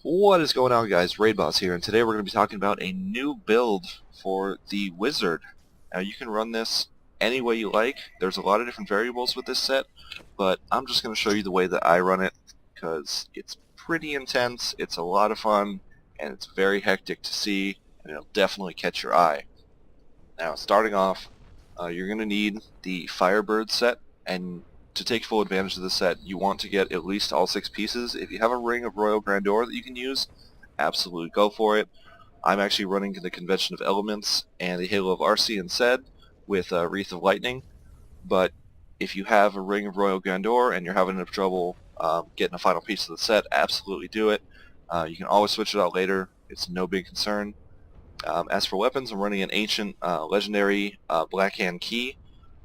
What is going on, guys? Raidboss here, and today we're going to be talking about a new build for the Wizard. Now you can run this any way you like. There's a lot of different variables with this set, but I'm just going to show you the way that I run it because it's pretty intense, it's a lot of fun, and it's very hectic to see, and it'll definitely catch your eye. Now starting off, you're going to need the Firebird set, and to take full advantage of the set, you want to get at least all 6 pieces. If you have a Ring of Royal Grandeur that you can use, absolutely go for it. I'm actually running the Convention of Elements and the Halo of Arcee instead with Wreath of Lightning, but if you have a Ring of Royal Grandeur and you're having enough trouble getting a final piece of the set, absolutely do it. You can always switch it out later. It's no big concern. As for weapons, I'm running an ancient legendary Blackhand Key.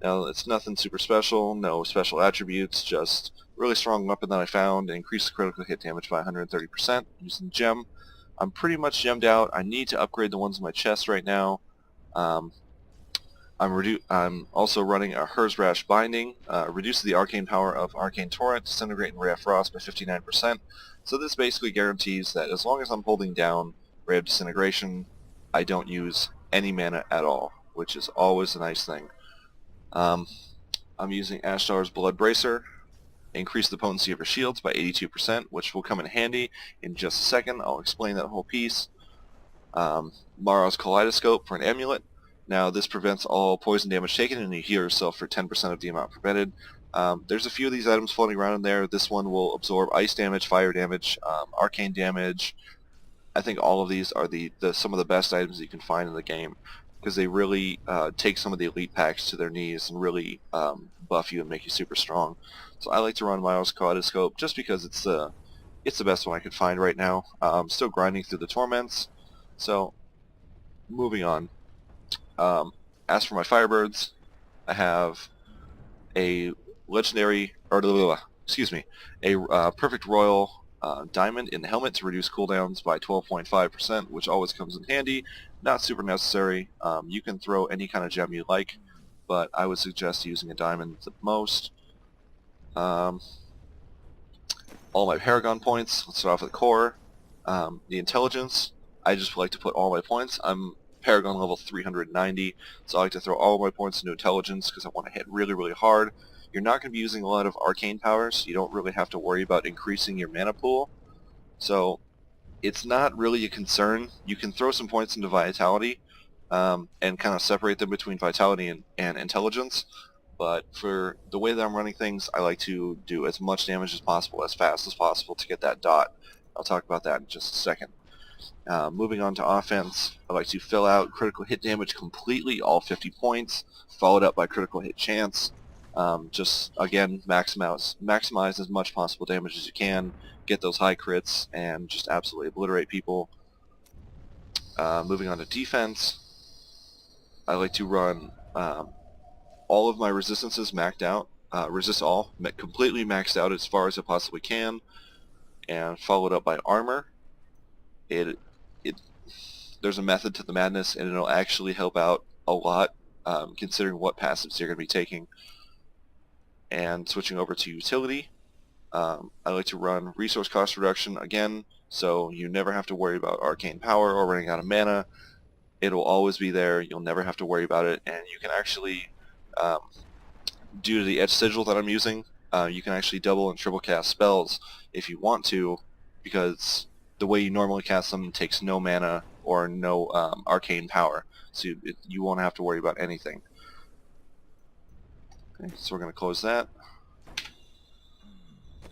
Now, it's nothing super special, no special attributes, just really strong weapon that I found, and increase the critical hit damage by 130% using gem. I'm pretty much gemmed out. I need to upgrade the ones in my chest right now. Um, I'm also running a Hers Rash Binding, reduces the arcane power of Arcane Torrent, Disintegrate, and Ray of Frost by 59%. So this basically guarantees that as long as I'm holding down Ray of Disintegration, I don't use any mana at all, which is always a nice thing. I'm using Ashtar's Blood Bracer. Increase the potency of her shields by 82%, which will come in handy in just a second. I'll explain that whole piece. Mara's Kaleidoscope for an amulet. Now this prevents all poison damage taken, and you heal yourself for 10% of the amount prevented. There's a few of these items floating around in there. This one will absorb ice damage, fire damage, arcane damage. I think all of these are some of the best items you can find in the game, because they really take some of the elite packs to their knees and really buff you and make you super strong. So I like to run Mara's Kaleidoscope just because it's the best one I could find right now. I'm still grinding through the torments. So moving on. As for my Firebirds, I have a legendary, or excuse me, a perfect royal diamond in the helmet to reduce cooldowns by 12.5%, which always comes in handy. Not super necessary. You can throw any kind of gem you like, but I would suggest using a diamond the most. All my Paragon points. Let's start off with the core. The intelligence, I just like to put all my points. I'm Paragon level 390, so I like to throw all of my points into intelligence because I want to hit really, really hard. You're not going to be using a lot of arcane powers. You don't really have to worry about increasing your mana pool, so it's not really a concern. You can throw some points into Vitality and kind of separate them between Vitality and Intelligence, but for the way that I'm running things, I like to do as much damage as possible, as fast as possible to get that dot. I'll talk about that in just a second. Moving on to offense, I like to fill out critical hit damage completely, all 50 points, followed up by critical hit chance. Just, again, maximize as much possible damage as you can, get those high crits, and just absolutely obliterate people. Moving on to defense, I like to run all of my resistances maxed out, resist all, completely maxed out as far as I possibly can, and followed up by armor. There's a method to the madness, and it'll actually help out a lot, considering what passives you're going to be taking. And switching over to utility, I like to run resource cost reduction again, so you never have to worry about arcane power or running out of mana. It'll always be there. You'll never have to worry about it, and you can actually, due to the edge sigil that I'm using, you can actually double and triple cast spells if you want to, because the way you normally cast them takes no mana or no arcane power, so you won't have to worry about anything. Okay, so we're going to close that,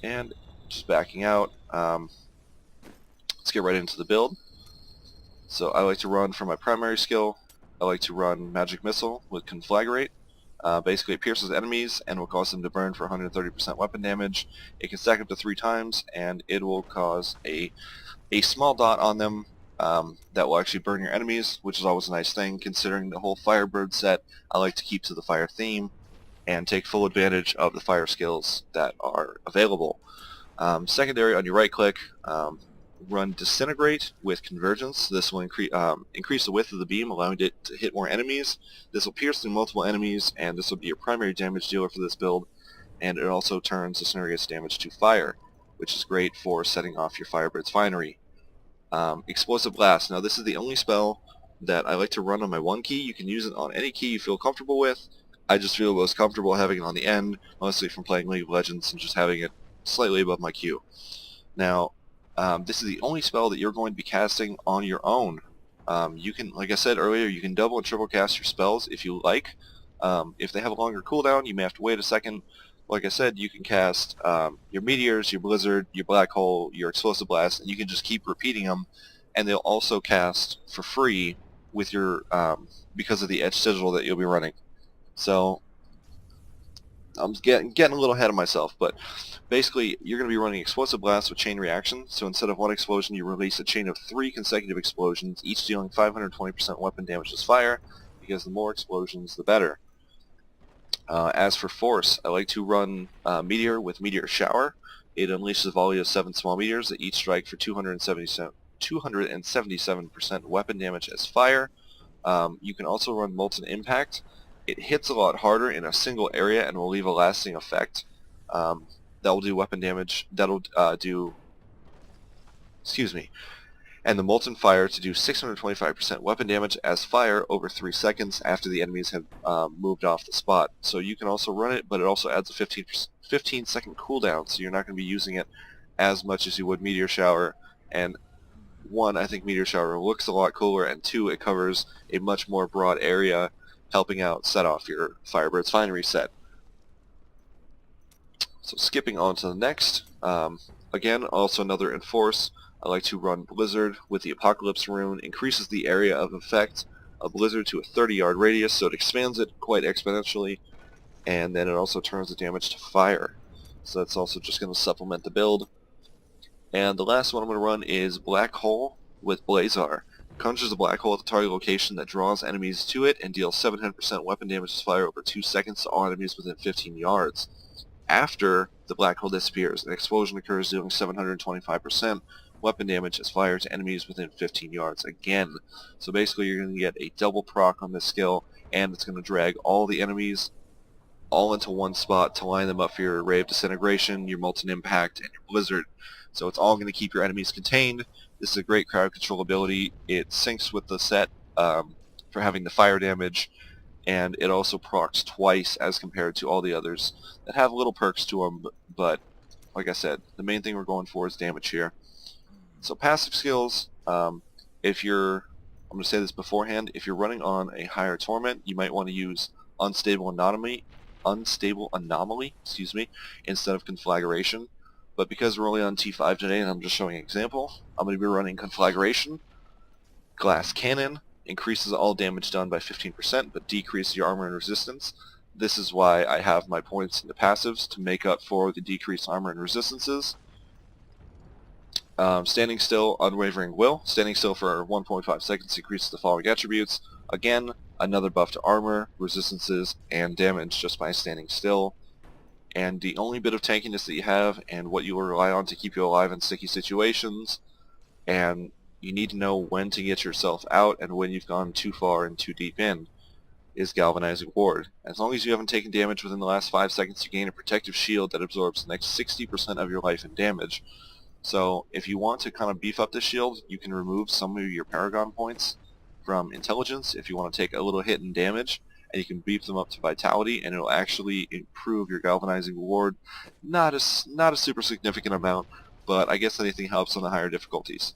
and just backing out, let's get right into the build. So I like to run for my primary skill, I like to run Magic Missile with Conflagrate. Basically it pierces enemies and will cause them to burn for 130% weapon damage. It can stack up to 3 times, and it will cause a small dot on them that will actually burn your enemies, which is always a nice thing considering the whole Firebird set. I like to keep to the fire theme and take full advantage of the fire skills that are available. Secondary, on your right click, run Disintegrate with Convergence. This will increase the width of the beam, allowing it to hit more enemies. This will pierce through multiple enemies, and this will be your primary damage dealer for this build. And it also turns Disintegrate's damage to fire, which is great for setting off your Firebird's Finery. Explosive Blast. Now this is the only spell that I like to run on my one key. You can use it on any key you feel comfortable with. I just feel most comfortable having it on the end, mostly from playing League of Legends and just having it slightly above my Q. Now, this is the only spell that you're going to be casting on your own. You can, like I said earlier, you can double and triple cast your spells if you like. If they have a longer cooldown, you may have to wait a second. Like I said, you can cast your Meteors, your Blizzard, your Black Hole, your Explosive Blast, and you can just keep repeating them, and they'll also cast for free with your because of the Edge Sigil that you'll be running. So I'm getting a little ahead of myself, but basically you're going to be running Explosive Blast with Chain Reaction, so instead of one explosion you release a chain of 3 consecutive explosions, each dealing 520% weapon damage as fire, because the more explosions the better. As for Force, I like to run Meteor with Meteor Shower. It unleashes a volley of 7 small meteors that each strike for 277% weapon damage as fire. You can also run Molten Impact. It hits a lot harder in a single area and will leave a lasting effect. That will do weapon damage. That'll and the Molten Fire to do 625% weapon damage as fire over 3 seconds after the enemies have moved off the spot. So you can also run it, but it also adds a 15 second cooldown, so you're not going to be using it as much as you would Meteor Shower. And 1, I think Meteor Shower looks a lot cooler, and 2, it covers a much more broad area, helping out set off your Firebird's Finery set. So skipping on to the next, again, also another Enforce. I like to run Blizzard with the Apocalypse Rune. Increases the area of effect of Blizzard to a 30-yard radius, so it expands it quite exponentially, and then it also turns the damage to fire. So that's also just going to supplement the build. And the last one I'm going to run is Black Hole with Blazar. Conjures a black hole at the target location that draws enemies to it and deals 700% weapon damage as fire over 2 seconds to all enemies within 15 yards. After the black hole disappears, an explosion occurs dealing 725% weapon damage as fire to enemies within 15 yards again. So basically you're going to get a double proc on this skill, and it's going to drag all the enemies all into one spot to line them up for your Ray of Disintegration, your Molten Impact, and your Blizzard. So it's all going to keep your enemies contained. This is a great crowd control ability. It syncs with the set for having the fire damage, and it also procs twice as compared to all the others that have little perks to them, but like I said, the main thing we're going for is damage here. So passive skills, I'm going to say this beforehand, if you're running on a higher Torment, you might want to use Unstable Anomaly, instead of Conflagration. But because we're only on T5 today and I'm just showing an example, I'm going to be running Conflagration. Glass Cannon increases all damage done by 15%, but decreases your armor and resistance. This is why I have my points in the passives, to make up for the decreased armor and resistances. Standing Still, Unwavering Will. Standing Still for 1.5 seconds increases the following attributes. Again, another buff to armor, resistances, and damage just by standing still. And the only bit of tankiness that you have, and what you will rely on to keep you alive in sticky situations, and you need to know when to get yourself out and when you've gone too far and too deep in, is Galvanizing Ward. As long as you haven't taken damage within the last 5 seconds, you gain a protective shield that absorbs the next 60% of your life in damage. So if you want to kind of beef up the shield, you can remove some of your Paragon points from Intelligence if you want to take a little hit in damage, and you can beef them up to Vitality, and it'll actually improve your Galvanizing Ward. Not a super significant amount, but I guess anything helps on the higher difficulties.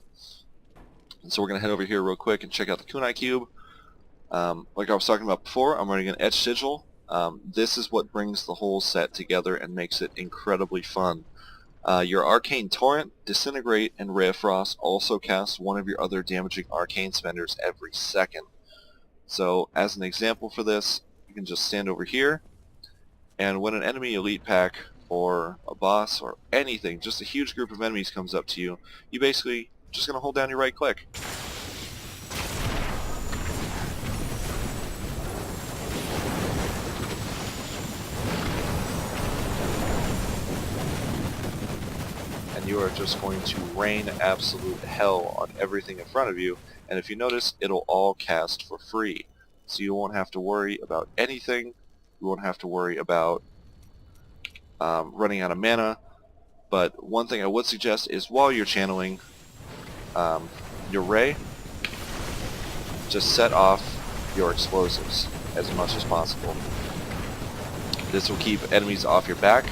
And so we're going to head over here real quick and check out the Kunai Cube. Like I was talking about before, I'm running an Etch Sigil. This is what brings the whole set together and makes it incredibly fun. Your Arcane Torrent, Disintegrate, and Ray of Frost also cast one of your other damaging Arcane Spenders every second. So as an example for this, you can just stand over here, and when an enemy elite pack or a boss or anything, just a huge group of enemies comes up to you, you basically just going to hold down your right click. And you are just going to rain absolute hell on everything in front of you, and if you notice, it'll all cast for free. So you won't have to worry about anything. You won't have to worry about running out of mana. But one thing I would suggest is while you're channeling, your ray, just set off your explosives as much as possible. This will keep enemies off your back,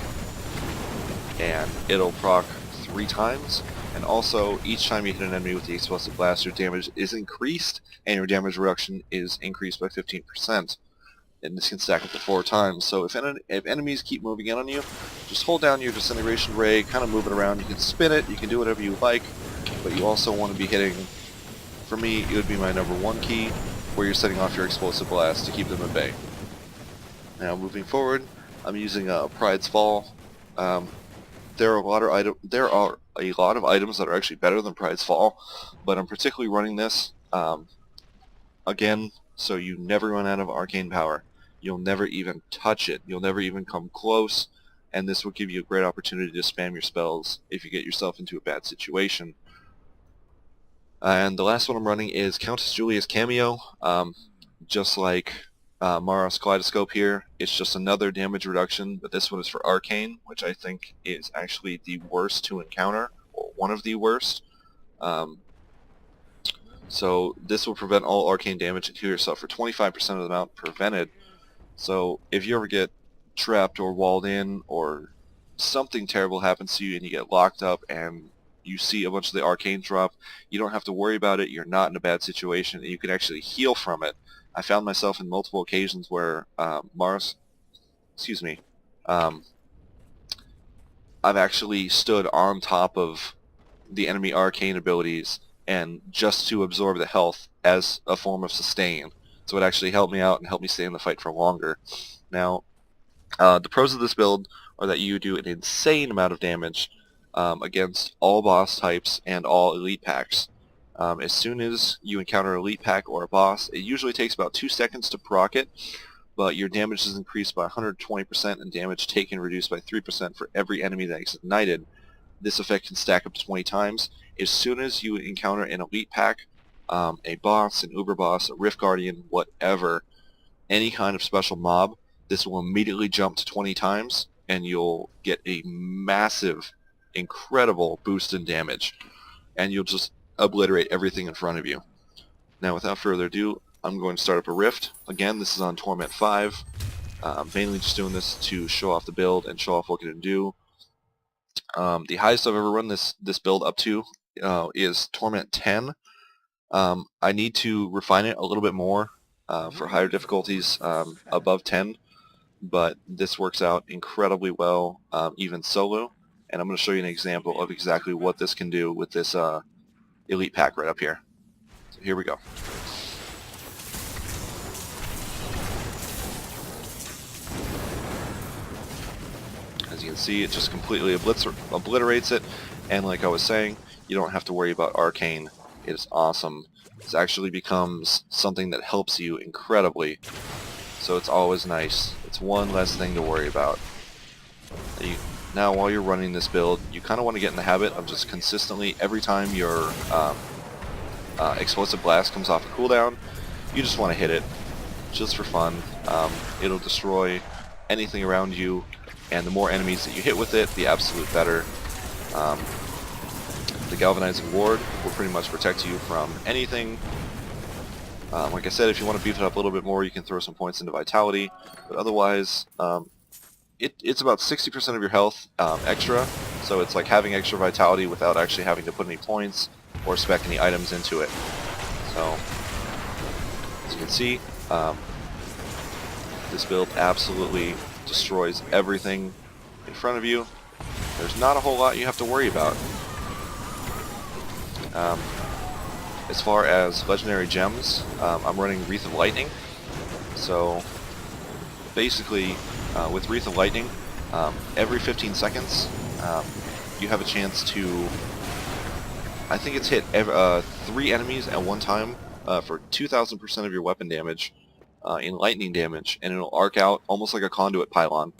and it'll proc 3 times. And also, each time you hit an enemy with the explosive blast, your damage is increased, and your damage reduction is increased by 15%. And this can stack up to 4 times. So if enemies keep moving in on you, just hold down your disintegration ray, kind of move it around. You can spin it, you can do whatever you like, but you also want to be hitting, for me, it would be my number 1 key, where you're setting off your explosive blast to keep them at bay. Now moving forward, I'm using Pride's Fall. There are a lot of items that are actually better than Pride's Fall, but I'm particularly running this again, so you never run out of arcane power. You'll never even touch it. You'll never even come close, and this will give you a great opportunity to spam your spells if you get yourself into a bad situation. And the last one I'm running is Countess Julia's Cameo. Just like Mara's Kaleidoscope here, it's just another damage reduction, but this one is for Arcane, which I think is actually the worst to encounter, or one of the worst. So this will prevent all arcane damage and heal yourself for 25% of the amount prevented. So if you ever get trapped or walled in, or something terrible happens to you and you get locked up and you see a bunch of the arcane drop, you don't have to worry about it. You're not in a bad situation, and you can actually heal from it. I found myself in multiple occasions where I've actually stood on top of the enemy arcane abilities and just to absorb the health as a form of sustain. So it actually helped me out and helped me stay in the fight for longer. Now, the pros of this build are that you do an insane amount of damage against all boss types and all elite packs. As soon as you encounter an elite pack or a boss, it usually takes about 2 seconds to proc it, but your damage is increased by 120% and damage taken reduced by 3% for every enemy that is ignited. This effect can stack up to 20 times. As soon as you encounter an elite pack, a boss, an uber boss, a rift guardian, whatever, any kind of special mob, this will immediately jump to 20 times, and you'll get a massive, incredible boost in damage, and you'll just obliterate everything in front of you. Now, without further ado, I'm going to start up a rift. Again, this is on Torment 5. Mainly just doing this to show off the build and show off what it can do. The highest I've ever run this build up to is Torment 10. I need to refine it a little bit more for higher difficulties above 10, but this works out incredibly well, even solo, and I'm going to show you an example of exactly what this can do with this elite pack right up here. So here we go. As you can see, it just completely obliterates it, and like I was saying, you don't have to worry about arcane. It is awesome. This actually becomes something that helps you incredibly, so it's always nice. It's one less thing to worry about. Now while you're running this build, you kind of want to get in the habit of just consistently, every time your explosive blast comes off a cooldown, you just want to hit it, just for fun. It'll destroy anything around you, and the more enemies that you hit with it, the absolute better. The Galvanizing Ward will pretty much protect you from anything. Like I said, if you want to beef it up a little bit more, you can throw some points into Vitality, but otherwise, it's about 60% of your health extra, so it's like having extra Vitality without actually having to put any points or spec any items into it. So, as you can see, this build absolutely destroys everything in front of you. There's not a whole lot you have to worry about. As far as legendary gems, I'm running Wreath of Lightning. So basically, with Wreath of Lightning, every 15 seconds, you have a chance to, I think it's hit 3 enemies at one time for 2,000% of your weapon damage in lightning damage, and it'll arc out almost like a conduit pylon.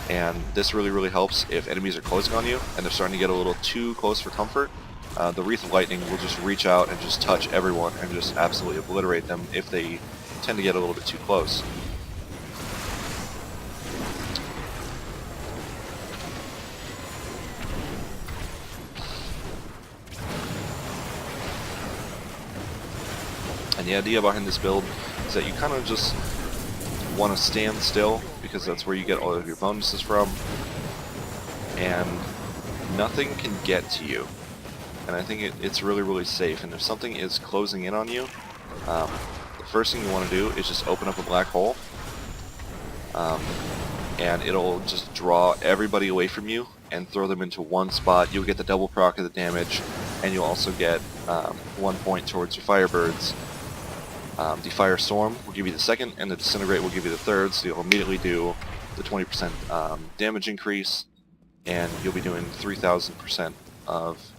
And this really helps if enemies are closing on you and they're starting to get a little too close for comfort. The Wreath of Lightning will just reach out and just touch everyone and just absolutely obliterate them if they tend to get a little bit too close. And the idea behind this build is that you kind of just want to stand still, because that's where you get all of your bonuses from, and nothing can get to you. And I think it's really, really safe. And if something is closing in on you, the first thing you want to do is just open up a black hole, and it'll just draw everybody away from you and throw them into one spot. You'll get the double proc of the damage, and you'll also get 1 point towards your Firebirds. The Firestorm will give you the second, and the Disintegrate will give you the third, so you'll immediately do the 20% damage increase, and you'll be doing 3,000% of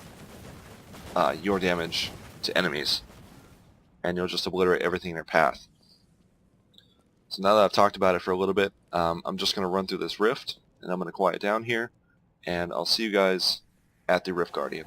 your damage to enemies, and you'll just obliterate everything in their path. So now that I've talked about it for a little bit, I'm just going to run through this rift, and I'm going to quiet down here, and I'll see you guys at the Rift Guardian.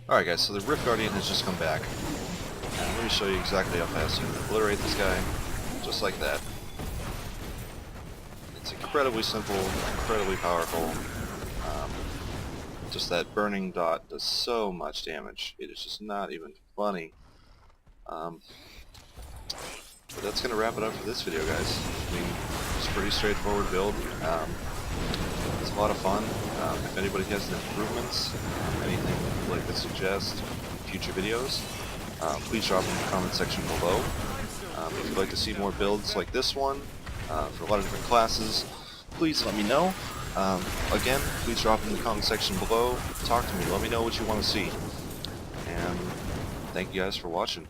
Alright guys, so the Rift Guardian has just come back. And let me show you exactly how fast you can obliterate this guy, just like that. It's incredibly simple, incredibly powerful. Just that burning dot does so much damage. It is just not even funny. But that's going to wrap it up for this video, guys. I mean, it's a pretty straightforward build. It's a lot of fun. If anybody has any improvements, anything you'd like to suggest in future videos, please drop in the comment section below. If you'd like to see more builds like this one, for a lot of different classes, please let me know. Again, please drop in the comment section below. Talk to me. Let me know what you want to see. And thank you guys for watching.